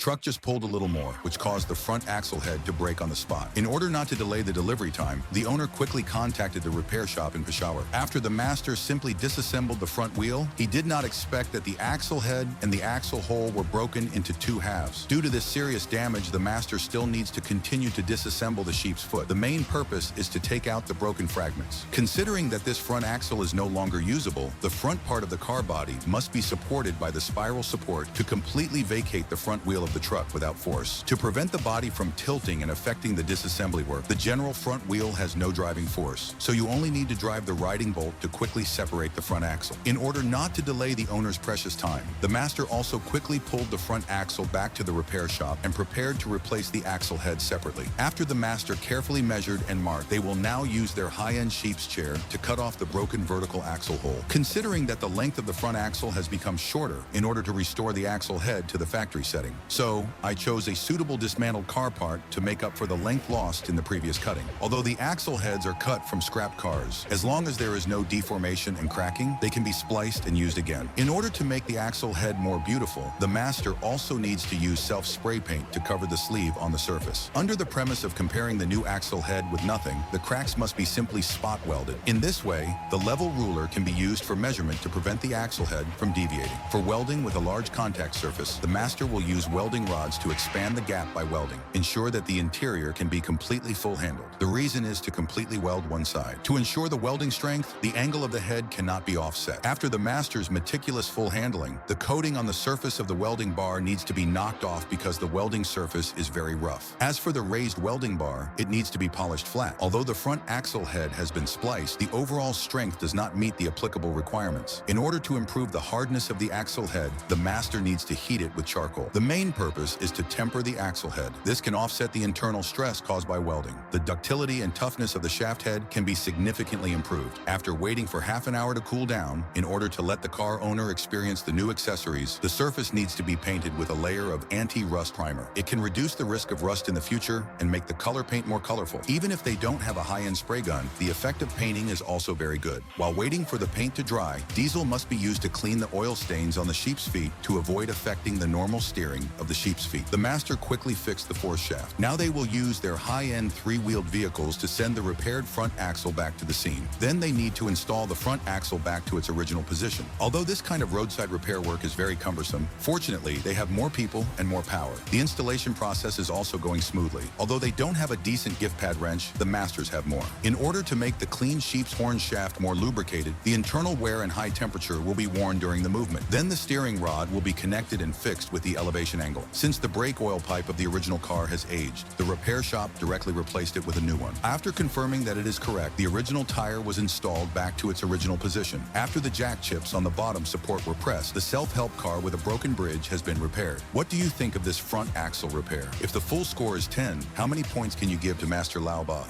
truck just pulled a little more, which caused the front axle head to break on the spot. In order not to delay the delivery time, the owner quickly contacted the repair shop in Peshawar. After the master simply disassembled the front wheel, he did not expect that the axle head and the axle hole were broken into two halves. Due to this serious damage, the master still needs to continue to disassemble the sheep's foot. The main purpose is to take out the broken fragments. Considering that this front axle is no longer usable, the front part of the car body must be supported by the spiral support to completely vacate the front wheel of the truck without force. To prevent the body from tilting and affecting the disassembly work, the general front wheel has no driving force, so you only need to drive the riding bolt to quickly separate the front axle. In order not to delay the owner's precious time, the master also quickly pulled the front axle back to the repair shop and prepared to replace the axle head separately. After the master carefully measured and marked, they will now use their high-end sheep's chair to cut off the broken vertical axle hole. Considering that the length of the front axle has become shorter in order to restore the axle head to the factory setting. So, I chose a suitable dismantled car part to make up for the length lost in the previous cutting. Although the axle heads are cut from scrap cars, as long as there is no deformation and cracking, they can be spliced and used again. In order to make the axle head more beautiful, the master also needs to use self-spray paint to cover the sleeve on the surface. Under the premise of comparing the new axle head with nothing, the cracks must be simply spot welded. In this way, the level ruler can be used for measurement to prevent the axle head from deviating. For welding with a large contact surface, the master will use welding rods to expand the gap by welding. Ensure that the interior can be completely full-handled. The reason is to completely weld one side. To ensure the welding strength, the angle of the head cannot be offset. After the master's meticulous full handling, the coating on the surface of the welding bar needs to be knocked off because the welding surface is very rough. As for the raised welding bar, it needs to be polished flat. Although the front axle head has been spliced, the overall strength does not meet the applicable requirements. In order to improve the hardness of the axle head, the master needs to heat it with charcoal. The main purpose is to temper the axle head. This can offset the internal stress caused by welding. The ductility and toughness of the shaft head can be significantly improved. After waiting for half an hour to cool down, in order to let the car owner experience the new accessories, the surface needs to be painted with a layer of anti-rust primer. It can reduce the risk of rust in the future and make the color paint more colorful. Even if they don't have a high-end spray gun, the effect of painting is also very good. While waiting for the paint to dry, diesel must be used to clean the oil stains on the sheep's feet to avoid affecting the normal steering of the sheep's feet. The master quickly fixed the force shaft. Now they will use their high-end three-wheeled vehicles to send the repaired front axle back to the scene. Then they need to install the front axle back to its original position. Although this kind of roadside repair work is very cumbersome, fortunately, they have more people and more power. The installation process is also going smoothly. Although they don't have a decent gift pad wrench, the masters have more. In order to make the clean sheep's horn shaft more lubricated, the internal wear and high temperature will be worn during the movement. Then the steering rod will be connected and fixed with the elevation angle. Since the brake oil pipe of the original car has aged, the repair shop directly replaced it with a new one. After confirming that it is correct, the original tire was installed back to its original position. After the jack chips on the bottom support were pressed, the self-help car with a broken bridge has been repaired. What do you think of this front axle repair? If the full score is 10, how many points can you give to Master Laoba?